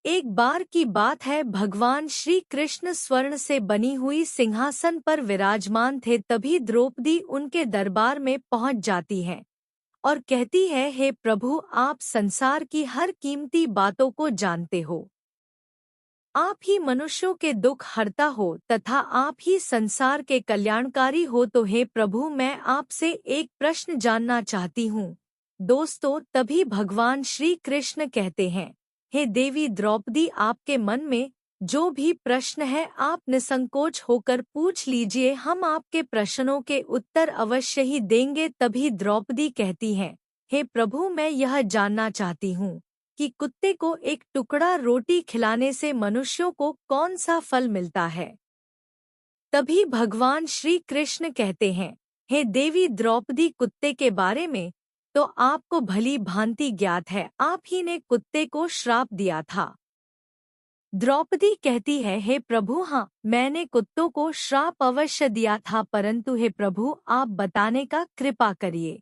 एक बार की बात है, भगवान श्री कृष्ण स्वर्ण से बनी हुई सिंहासन पर विराजमान थे। तभी द्रौपदी उनके दरबार में पहुंच जाती है और कहती है, हे प्रभु, आप संसार की हर कीमती बातों को जानते हो। आप ही मनुष्यों के दुख हरता हो तथा आप ही संसार के कल्याणकारी हो। तो हे प्रभु, मैं आपसे एक प्रश्न जानना चाहती हूँ। दोस्तों, तभी भगवान श्री कृष्ण कहते हैं, हे देवी द्रौपदी, आपके मन में जो भी प्रश्न है आप निसंकोच होकर पूछ लीजिए, हम आपके प्रश्नों के उत्तर अवश्य ही देंगे। तभी द्रौपदी कहती है, हे प्रभु, मैं यह जानना चाहती हूँ कि कुत्ते को एक टुकड़ा रोटी खिलाने से मनुष्यों को कौन सा फल मिलता है। तभी भगवान श्री कृष्ण कहते हैं, हे देवी द्रौपदी, कुत्ते के बारे में तो आपको भली भांति ज्ञात है, आप ही ने कुत्ते को श्राप दिया था। द्रौपदी कहती है, हे प्रभु, हाँ, मैंने कुत्तों को श्राप अवश्य दिया था, परंतु हे प्रभु, आप बताने का कृपा करिए।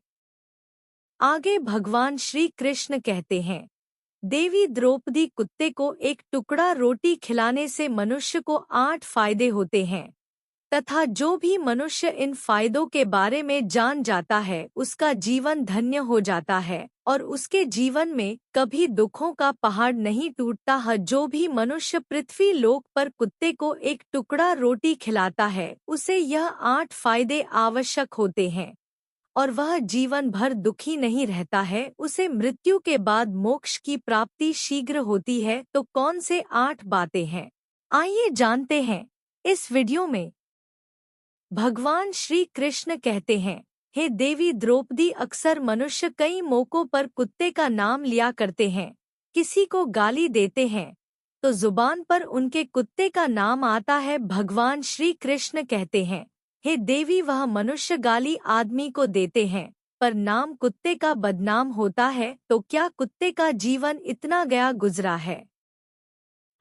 आगे भगवान श्री कृष्ण कहते हैं, देवी द्रौपदी, कुत्ते को एक टुकड़ा रोटी खिलाने से मनुष्य को 8 फायदे होते हैं तथा जो भी मनुष्य इन फायदों के बारे में जान जाता है उसका जीवन धन्य हो जाता है और उसके जीवन में कभी दुखों का पहाड़ नहीं टूटता है। जो भी मनुष्य पृथ्वी लोक पर कुत्ते को एक टुकड़ा रोटी खिलाता है उसे यह 8 फायदे आवश्यक होते हैं और वह जीवन भर दुखी नहीं रहता है, उसे मृत्यु के बाद मोक्ष की प्राप्ति शीघ्र होती है। तो कौन से 8 बातें हैं, आइए जानते हैं इस वीडियो में। भगवान श्री कृष्ण कहते हैं, हे देवी द्रौपदी, अक्सर मनुष्य कई मौकों पर कुत्ते का नाम लिया करते हैं। किसी को गाली देते हैं तो जुबान पर उनके कुत्ते का नाम आता है। भगवान श्री कृष्ण कहते हैं, हे देवी, वह मनुष्य गाली आदमी को देते हैं पर नाम कुत्ते का बदनाम होता है। तो क्या कुत्ते का जीवन इतना गया गुजरा है?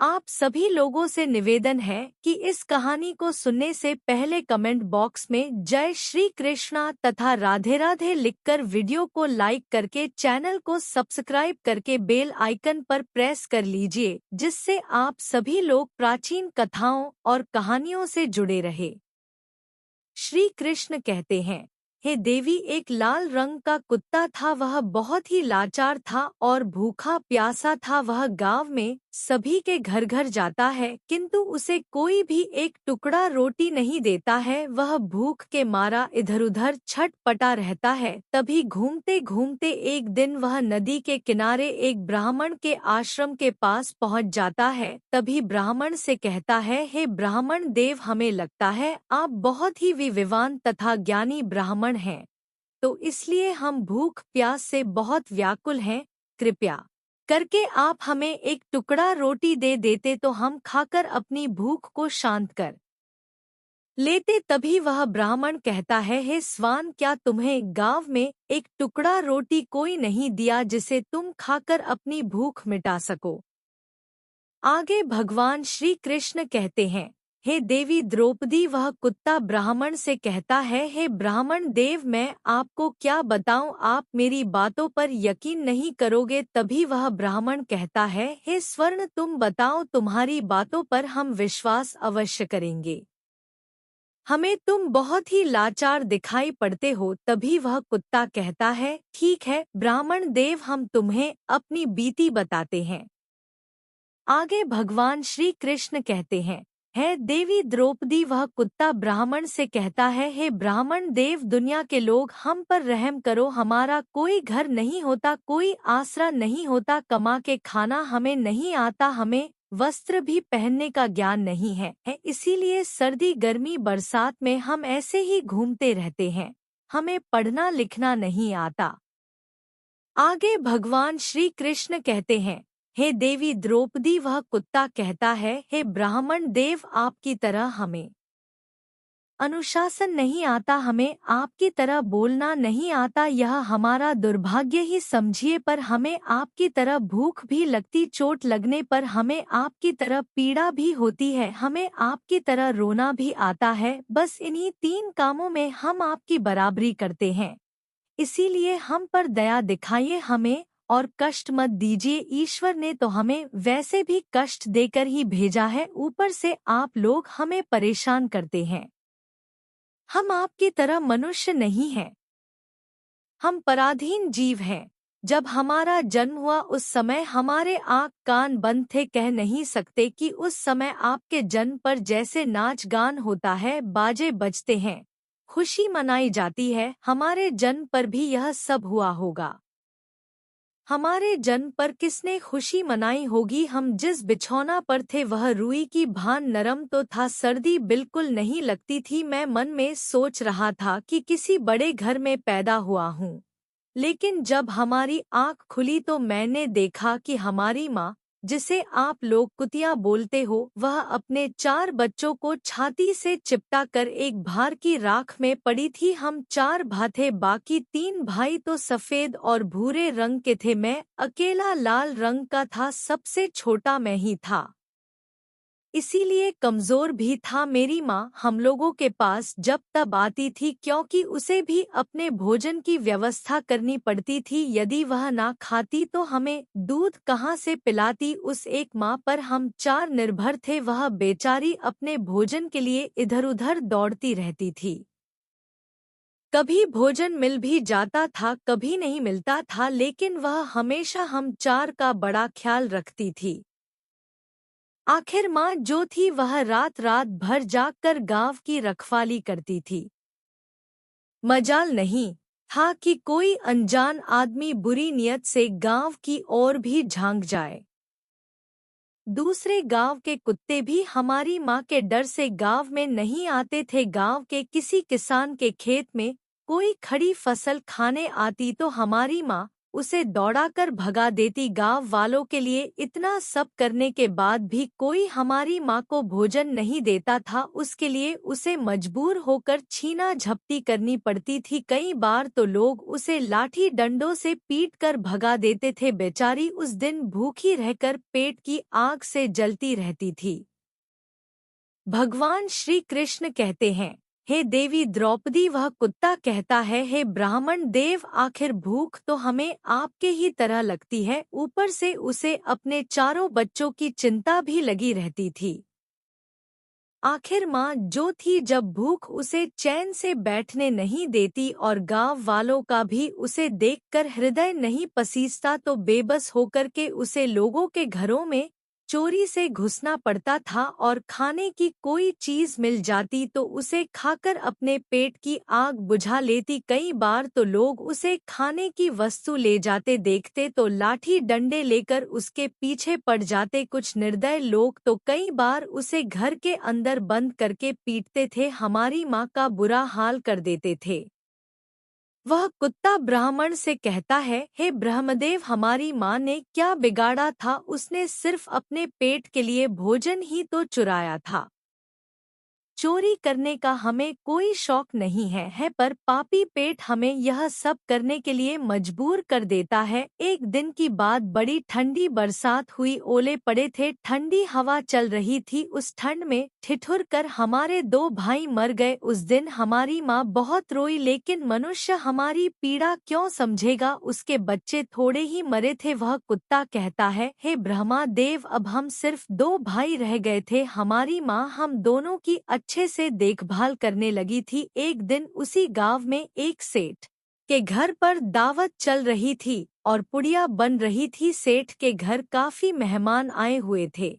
आप सभी लोगों से निवेदन है कि इस कहानी को सुनने से पहले कमेंट बॉक्स में जय श्री कृष्णा तथा राधे राधे लिखकर वीडियो को लाइक करके चैनल को सब्सक्राइब करके बेल आइकन पर प्रेस कर लीजिए, जिससे आप सभी लोग प्राचीन कथाओं और कहानियों से जुड़े रहे। श्री कृष्ण कहते हैं, हे देवी, एक लाल रंग का कुत्ता था। वह बहुत ही लाचार था और भूखा प्यासा था। वह गांव में सभी के घर घर जाता है किंतु उसे कोई भी एक टुकड़ा रोटी नहीं देता है। वह भूख के मारा इधर उधर छटपटा रहता है। तभी घूमते घूमते एक दिन वह नदी के किनारे एक ब्राह्मण के आश्रम के पास पहुंच जाता है। तभी ब्राह्मण से कहता है, हे ब्राह्मण देव, हमें लगता है आप बहुत ही विद्वान तथा ज्ञानी ब्राह्मण हैं, तो इसलिए हम भूख प्यास से बहुत व्याकुल हैं। कृपया करके आप हमें एक टुकड़ा रोटी दे देते तो हम खाकर अपनी भूख को शांत कर लेते। तभी वह ब्राह्मण कहता है, हे स्वान, क्या तुम्हें गांव में एक टुकड़ा रोटी कोई नहीं दिया जिसे तुम खाकर अपनी भूख मिटा सको? आगे भगवान श्री कृष्ण कहते हैं, हे देवी द्रौपदी, वह कुत्ता ब्राह्मण से कहता है, हे ब्राह्मण देव, मैं आपको क्या बताऊं, आप मेरी बातों पर यकीन नहीं करोगे। तभी वह ब्राह्मण कहता है, हे स्वर्ण, तुम बताओ, तुम्हारी बातों पर हम विश्वास अवश्य करेंगे। हमें तुम बहुत ही लाचार दिखाई पड़ते हो। तभी वह कुत्ता कहता है, ठीक है ब्राह्मण देव, हम तुम्हें अपनी बीती बताते हैं। आगे भगवान श्री कृष्ण कहते हैं, है देवी द्रौपदी, वह कुत्ता ब्राह्मण से कहता है, हे ब्राह्मण देव, दुनिया के लोग हम पर रहम करो। हमारा कोई घर नहीं होता, कोई आसरा नहीं होता, कमा के खाना हमें नहीं आता, हमें वस्त्र भी पहनने का ज्ञान नहीं है, इसीलिए सर्दी गर्मी बरसात में हम ऐसे ही घूमते रहते हैं, हमें पढ़ना लिखना नहीं आता। आगे भगवान श्री कृष्ण कहते हैं, हे देवी द्रौपदी, वह कुत्ता कहता है, हे ब्राह्मण देव, आपकी तरह हमें अनुशासन नहीं आता, हमें आपकी तरह बोलना नहीं आता, यह हमारा दुर्भाग्य ही समझिए, पर हमें आपकी तरह भूख भी लगती, चोट लगने पर हमें आपकी तरह पीड़ा भी होती है, हमें आपकी तरह रोना भी आता है। बस इन्हीं 3 कामों में हम आपकी बराबरी करते हैं, इसीलिए हम पर दया दिखाइए, हमें और कष्ट मत दीजिए, ईश्वर ने तो हमें वैसे भी कष्ट देकर ही भेजा है, ऊपर से आप लोग हमें परेशान करते हैं। हम आपकी तरह मनुष्य नहीं हैं। हम पराधीन जीव हैं। जब हमारा जन्म हुआ उस समय हमारे आँख कान बंद थे, कह नहीं सकते कि उस समय आपके जन्म पर जैसे नाच गान होता है, बाजे बजते हैं, खुशी मनाई जाती है, हमारे जन्म पर भी यह सब हुआ होगा। हमारे जन्म पर किसने खुशी मनाई होगी? हम जिस बिछौना पर थे वह रुई की भान नरम तो था, सर्दी बिल्कुल नहीं लगती थी। मैं मन में सोच रहा था कि किसी बड़े घर में पैदा हुआ हूँ। लेकिन जब हमारी आँख खुली तो मैंने देखा कि हमारी माँ, जिसे आप लोग कुतिया बोलते हो, वह अपने 4 बच्चों को छाती से चिपटा कर एक भार की राख में पड़ी थी। हम 4 थे, बाकी 3 भाई तो सफेद और भूरे रंग के थे, मैं अकेला लाल रंग का था, सबसे छोटा मैं ही था, इसीलिए कमजोर भी था। मेरी माँ हम लोगों के पास जब तब आती थी क्योंकि उसे भी अपने भोजन की व्यवस्था करनी पड़ती थी। यदि वह ना खाती तो हमें दूध कहाँ से पिलाती? उस एक माँ पर हम 4 निर्भर थे। वह बेचारी अपने भोजन के लिए इधर-उधर दौड़ती रहती थी। कभी भोजन मिल भी जाता था, कभी नहीं मिलता था, लेकिन वह हमेशा हम 4 का बड़ा ख्याल रखती थी। आखिर माँ जो थी वह रात रात भर जागकर गांव की रखवाली करती थी। मजाल नहीं था कि कोई अनजान आदमी बुरी नियत से गांव की ओर भी झांक जाए। दूसरे गांव के कुत्ते भी हमारी माँ के डर से गांव में नहीं आते थे। गांव के किसी किसान के खेत में कोई खड़ी फसल खाने आती तो हमारी माँ उसे दौड़ाकर भगा देती। गांव वालों के लिए इतना सब करने के बाद भी कोई हमारी माँ को भोजन नहीं देता था, उसके लिए उसे मजबूर होकर छीना झपटी करनी पड़ती थी। कई बार तो लोग उसे लाठी डंडों से पीट कर भगा देते थे। बेचारी उस दिन भूखी रहकर पेट की आग से जलती रहती थी। भगवान श्री कृष्ण कहते हैं, हे देवी द्रौपदी, वह कुत्ता कहता है, हे ब्राह्मण देव, आखिर भूख तो हमें आपके ही तरह लगती है, ऊपर से उसे अपने 4 बच्चों की चिंता भी लगी रहती थी। आखिर माँ जो थी, जब भूख उसे चैन से बैठने नहीं देती और गांव वालों का भी उसे देखकर हृदय नहीं पसीजता तो बेबस होकर के उसे लोगों के घरों में चोरी से घुसना पड़ता था और खाने की कोई चीज मिल जाती तो उसे खाकर अपने पेट की आग बुझा लेती। कई बार तो लोग उसे खाने की वस्तु ले जाते देखते तो लाठी डंडे लेकर उसके पीछे पड़ जाते। कुछ निर्दय लोग तो कई बार उसे घर के अंदर बंद करके पीटते थे, हमारी माँ का बुरा हाल कर देते थे। वह कुत्ता ब्राह्मण से कहता है, हे ब्रह्मदेव, हमारी माँ ने क्या बिगाड़ा था? उसने सिर्फ अपने पेट के लिए भोजन ही तो चुराया था। चोरी करने का हमें कोई शौक नहीं है, पर पापी पेट हमें यह सब करने के लिए मजबूर कर देता है। एक दिन की बात, बड़ी ठंडी बरसात हुई, ओले पड़े थे, ठंडी हवा चल रही थी। उस ठंड में ठिठुर कर हमारे 2 भाई मर गए। उस दिन हमारी माँ बहुत रोई, लेकिन मनुष्य हमारी पीड़ा क्यों समझेगा? उसके बच्चे थोड़े ही मरे थे। वह कुत्ता कहता है, हे ब्रह्मा देव, अब हम सिर्फ 2 भाई रह गए थे। हमारी माँ हम दोनों की अच्छे से देखभाल करने लगी थी। एक दिन उसी गांव में एक सेठ के घर पर दावत चल रही थी और पुड़िया बन रही थी। सेठ के घर काफी मेहमान आए हुए थे।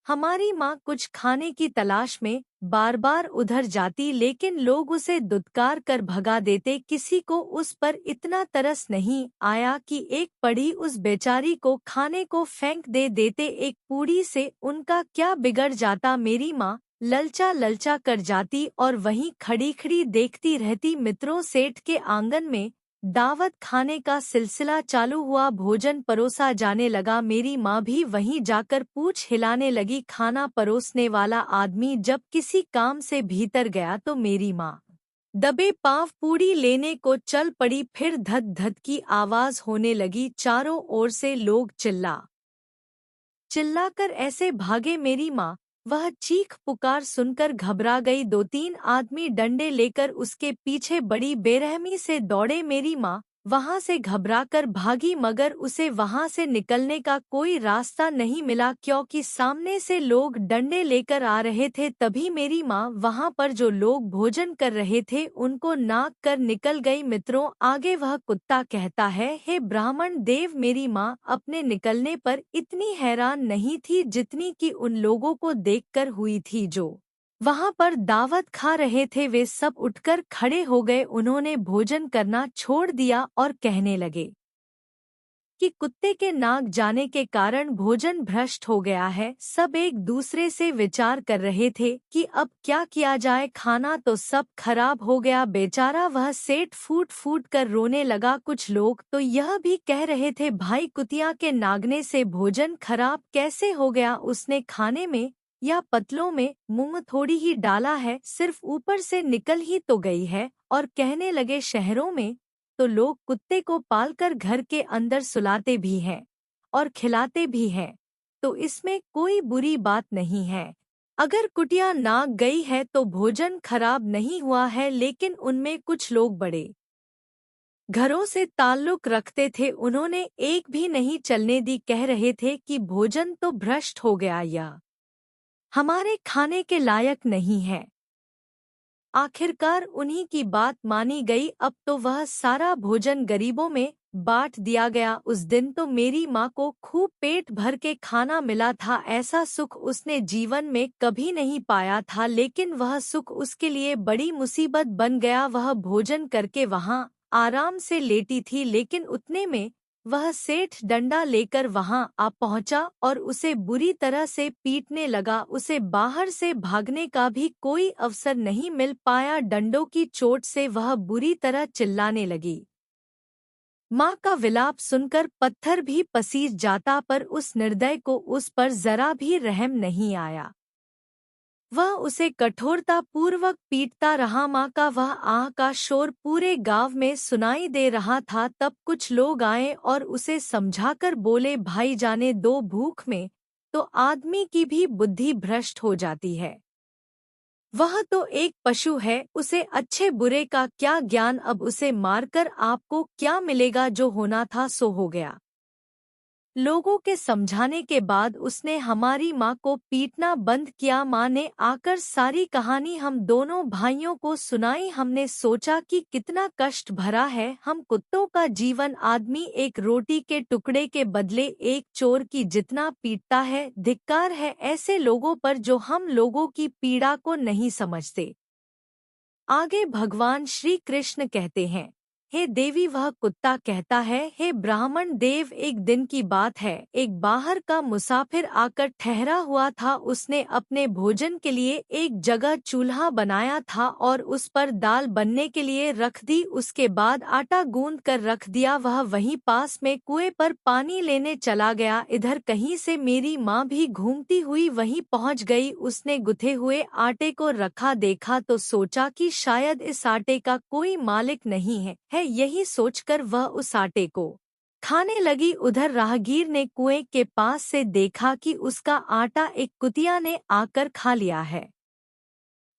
हमारी माँ कुछ खाने की तलाश में बार बार उधर जाती, लेकिन लोग उसे दुत्कार कर भगा देते। किसी को उस पर इतना तरस नहीं आया कि एक पड़ी उस बेचारी को खाने को फेंक दे देते। एक पूड़ी से उनका क्या बिगड़ जाता? मेरी माँ ललचा ललचा कर जाती और वहीं खड़ी खड़ी देखती रहती। मित्रों, सेठ के आंगन में दावत खाने का सिलसिला चालू हुआ, भोजन परोसा जाने लगा। मेरी माँ भी वहीं जाकर पूछ हिलाने लगी। खाना परोसने वाला आदमी जब किसी काम से भीतर गया तो मेरी माँ दबे पांव पूड़ी लेने को चल पड़ी। फिर धद धद की आवाज होने लगी। चारों ओर से लोग चिल्लाकर ऐसे भागे, मेरी माँ वह चीख पुकार सुनकर घबरा गई। 2-3 आदमी डंडे लेकर उसके पीछे बड़ी बेरहमी से दौड़े। मेरी माँ वहां से घबराकर भागी, मगर उसे वहां से निकलने का कोई रास्ता नहीं मिला क्योंकि सामने से लोग डंडे लेकर आ रहे थे। तभी मेरी माँ वहां पर जो लोग भोजन कर रहे थे उनको नाक कर निकल गई। मित्रों, आगे वह कुत्ता कहता है, हे ब्राह्मण देव, मेरी माँ अपने निकलने पर इतनी हैरान नहीं थी जितनी कि उन लोगों को देखकर हुई थी जो वहां पर दावत खा रहे थे। वे सब उठकर खड़े हो गए। उन्होंने भोजन करना छोड़ दिया और कहने लगे कि कुत्ते के नाक जाने के कारण भोजन भ्रष्ट हो गया है। सब एक दूसरे से विचार कर रहे थे कि अब क्या किया जाए, खाना तो सब खराब हो गया। बेचारा वह सेठ फूट फूट कर रोने लगा। कुछ लोग तो यह भी कह रहे थे, भाई कुतिया के नागने से भोजन खराब कैसे हो गया, उसने खाने में या पतलों में मूंग थोड़ी ही डाला है, सिर्फ ऊपर से निकल ही तो गई है। और कहने लगे, शहरों में तो लोग कुत्ते को पालकर घर के अंदर सुलाते भी हैं और खिलाते भी हैं, तो इसमें कोई बुरी बात नहीं है। अगर कुटिया नाक गई है तो भोजन खराब नहीं हुआ है। लेकिन उनमें कुछ लोग बड़े घरों से ताल्लुक रखते थे, उन्होंने एक भी नहीं चलने दी। कह रहे थे कि भोजन तो भ्रष्ट हो गया या हमारे खाने के लायक नहीं है। आखिरकार उन्हीं की बात मानी गई। अब तो वह सारा भोजन गरीबों में बांट दिया गया। उस दिन तो मेरी माँ को खूब पेट भर के खाना मिला था। ऐसा सुख उसने जीवन में कभी नहीं पाया था, लेकिन वह सुख उसके लिए बड़ी मुसीबत बन गया। वह भोजन करके वहाँ आराम से लेटी थी, लेकिन उतने में वह सेठ डंडा लेकर वहां आ पहुंचा और उसे बुरी तरह से पीटने लगा। उसे बाहर से भागने का भी कोई अवसर नहीं मिल पाया। डंडों की चोट से वह बुरी तरह चिल्लाने लगी। माँ का विलाप सुनकर पत्थर भी पसीज जाता, पर उस निर्दय को उस पर जरा भी रहम नहीं आया। वह उसे कठोरता पूर्वक पीटता रहा। माँ का वह आह का शोर पूरे गांव में सुनाई दे रहा था। तब कुछ लोग आए और उसे समझाकर बोले, भाई जाने दो, भूख में तो आदमी की भी बुद्धि भ्रष्ट हो जाती है। वह तो एक पशु है, उसे अच्छे बुरे का क्या ज्ञान। अब उसे मारकर आपको क्या मिलेगा, जो होना था सो हो गया। लोगों के समझाने के बाद उसने हमारी माँ को पीटना बंद किया। माँ ने आकर सारी कहानी हम दोनों भाइयों को सुनाई। हमने सोचा कि कितना कष्ट भरा है हम कुत्तों का जीवन। आदमी एक रोटी के टुकड़े के बदले एक चोर की जितना पीटता है। धिक्कार है ऐसे लोगों पर जो हम लोगों की पीड़ा को नहीं समझते। आगे भगवान श्री कृष्ण कहते हैं, हे देवी। वह कुत्ता कहता है, हे ब्राह्मण देव, एक दिन की बात है, एक बाहर का मुसाफिर आकर ठहरा हुआ था। उसने अपने भोजन के लिए एक जगह चूल्हा बनाया था और उस पर दाल बनने के लिए रख दी। उसके बाद आटा गूंद कर रख दिया। वह वहीं पास में कुएं पर पानी लेने चला गया। इधर कहीं से मेरी माँ भी घूमती हुई वहीं पहुँच गई। उसने गुथे हुए आटे को रखा देखा तो सोचा कि शायद इस आटे का कोई मालिक नहीं है। यही सोचकर वह उस आटे को खाने लगी। उधर राहगीर ने कुएं के पास से देखा कि उसका आटा एक कुतिया ने आकर खा लिया है,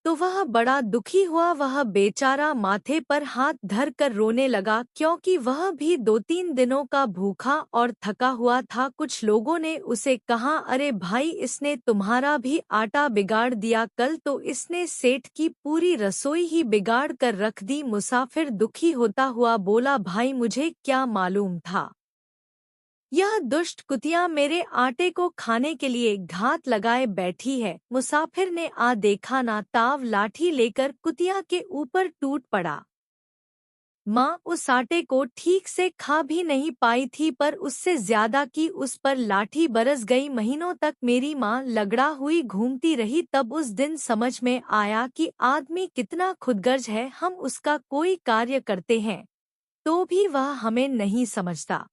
तो वह बड़ा दुखी हुआ। वह बेचारा माथे पर हाथ धर कर रोने लगा, क्योंकि वह भी 2-3 दिनों का भूखा और थका हुआ था। कुछ लोगों ने उसे कहा, अरे भाई, इसने तुम्हारा भी आटा बिगाड़ दिया। कल तो इसने सेठ की पूरी रसोई ही बिगाड़ कर रख दी। मुसाफिर दुखी होता हुआ बोला, भाई मुझे क्या मालूम था, यह दुष्ट कुतिया मेरे आटे को खाने के लिए घात लगाए बैठी है। मुसाफिर ने आ देखा ना ताव लाठी लेकर कुतिया के ऊपर टूट पड़ा। माँ उस आटे को ठीक से खा भी नहीं पाई थी, पर उससे ज्यादा की उस पर लाठी बरस गई। महीनों तक मेरी माँ लगड़ा हुई घूमती रही। तब उस दिन समझ में आया कि आदमी कितना खुदगर्ज है। हम उसका कोई कार्य करते हैं तो भी वह हमें नहीं समझता।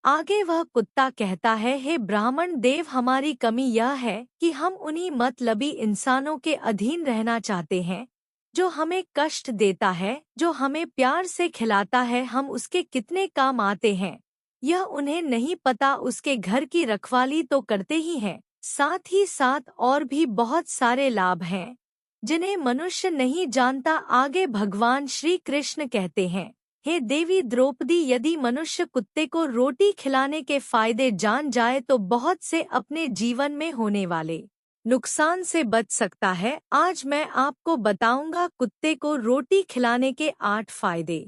आगे वह कुत्ता कहता है, हे ब्राह्मण देव, हमारी कमी यह है कि हम उन्हीं मतलबी इंसानों के अधीन रहना चाहते हैं जो हमें कष्ट देता है। जो हमें प्यार से खिलाता है हम उसके कितने काम आते हैं, यह उन्हें नहीं पता। उसके घर की रखवाली तो करते ही हैं, साथ ही साथ और भी बहुत सारे लाभ हैं जिन्हें मनुष्य नहीं जानता। आगे भगवान श्री कृष्ण कहते हैं, हे देवी द्रौपदी, यदि मनुष्य कुत्ते को रोटी खिलाने के फायदे जान जाए तो बहुत से अपने जीवन में होने वाले नुकसान से बच सकता है। आज मैं आपको बताऊंगा कुत्ते को रोटी खिलाने के 8 फायदे।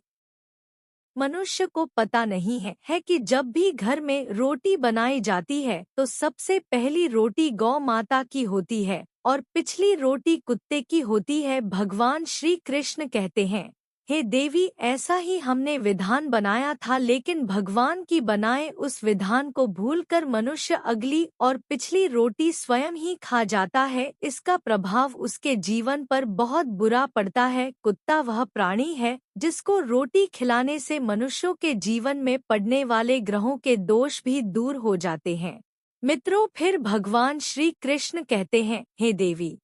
मनुष्य को पता नहीं है कि जब भी घर में रोटी बनाई जाती है तो सबसे पहली रोटी गौ माता की होती है और पिछली रोटी कुत्ते की होती है। भगवान श्री कृष्ण कहते हैं, हे देवी, ऐसा ही हमने विधान बनाया था, लेकिन भगवान की बनाए उस विधान को भूलकर मनुष्य अगली और पिछली रोटी स्वयं ही खा जाता है। इसका प्रभाव उसके जीवन पर बहुत बुरा पड़ता है। कुत्ता वह प्राणी है जिसको रोटी खिलाने से मनुष्यों के जीवन में पड़ने वाले ग्रहों के दोष भी दूर हो जाते हैं। मित्रों, फिर भगवान श्री कृष्ण कहते हैं, हे देवी,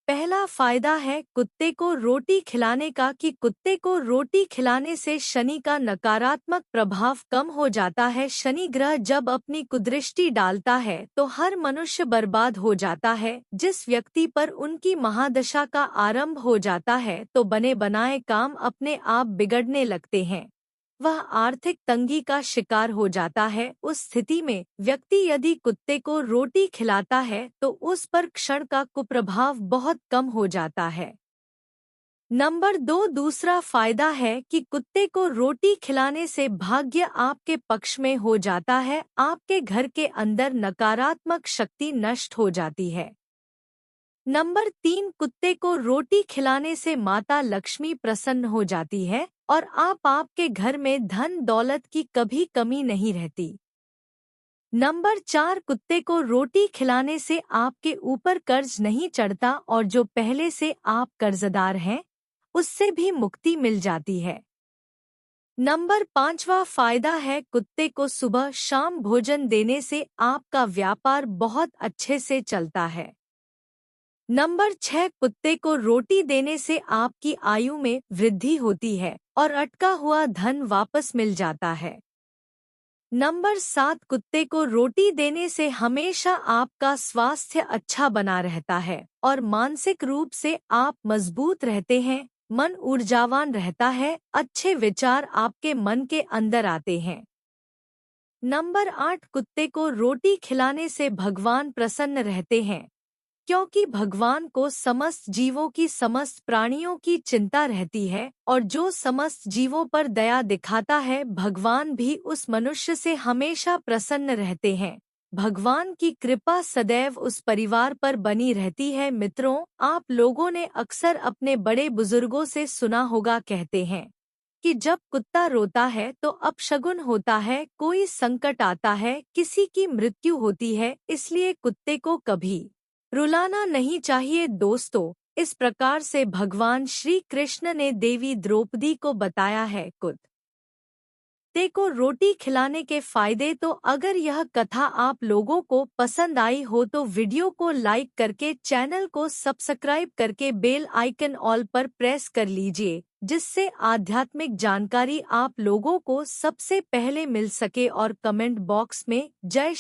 पहला फायदा है कुत्ते को रोटी खिलाने का कि कुत्ते को रोटी खिलाने से शनि का नकारात्मक प्रभाव कम हो जाता है। शनि ग्रह जब अपनी कुदृष्टि डालता है तो हर मनुष्य बर्बाद हो जाता है। जिस व्यक्ति पर उनकी महादशा का आरंभ हो जाता है तो बने बनाए काम अपने आप बिगड़ने लगते हैं। वह आर्थिक तंगी का शिकार हो जाता है। उस स्थिति में व्यक्ति यदि कुत्ते को रोटी खिलाता है तो उस पर क्षण का कुप्रभाव बहुत कम हो जाता है। नंबर 2, दूसरा फायदा है कि कुत्ते को रोटी खिलाने से भाग्य आपके पक्ष में हो जाता है। आपके घर के अंदर नकारात्मक शक्ति नष्ट हो जाती है। नंबर 3, कुत्ते को रोटी खिलाने से माता लक्ष्मी प्रसन्न हो जाती है और आपके घर में धन दौलत की कभी कमी नहीं रहती। नंबर 4, कुत्ते को रोटी खिलाने से आपके ऊपर कर्ज नहीं चढ़ता और जो पहले से आप कर्जदार हैं उससे भी मुक्ति मिल जाती है। नंबर 5वां फायदा है कुत्ते को सुबह शाम भोजन देने से आपका व्यापार बहुत अच्छे से चलता है। नंबर 6, कुत्ते को रोटी देने से आपकी आयु में वृद्धि होती है और अटका हुआ धन वापस मिल जाता है। नंबर 7, कुत्ते को रोटी देने से हमेशा आपका स्वास्थ्य अच्छा बना रहता है और मानसिक रूप से आप मजबूत रहते हैं। मन ऊर्जावान रहता है, अच्छे विचार आपके मन के अंदर आते हैं। नंबर 8, कुत्ते को रोटी खिलाने से भगवान प्रसन्न रहते हैं, क्योंकि भगवान को समस्त जीवों की, समस्त प्राणियों की चिंता रहती है और जो समस्त जीवों पर दया दिखाता है भगवान भी उस मनुष्य से हमेशा प्रसन्न रहते हैं। भगवान की कृपा सदैव उस परिवार पर बनी रहती है। मित्रों, आप लोगों ने अक्सर अपने बड़े बुजुर्गों से सुना होगा, कहते हैं कि जब कुत्ता रोता है तो अपशगुन होता है, कोई संकट आता है, किसी की मृत्यु होती है। इसलिए कुत्ते को कभी रुलाना नहीं चाहिए। दोस्तों, इस प्रकार से भगवान श्री कृष्ण ने देवी द्रौपदी को बताया है कुत्ते को रोटी खिलाने के फायदे। तो अगर यह कथा आप लोगों को पसंद आई हो तो वीडियो को लाइक करके चैनल को सब्सक्राइब करके बेल आइकन ऑल पर प्रेस कर लीजिए, जिससे आध्यात्मिक जानकारी आप लोगों को सबसे पहले मिल सके। और कमेंट बॉक्स में जय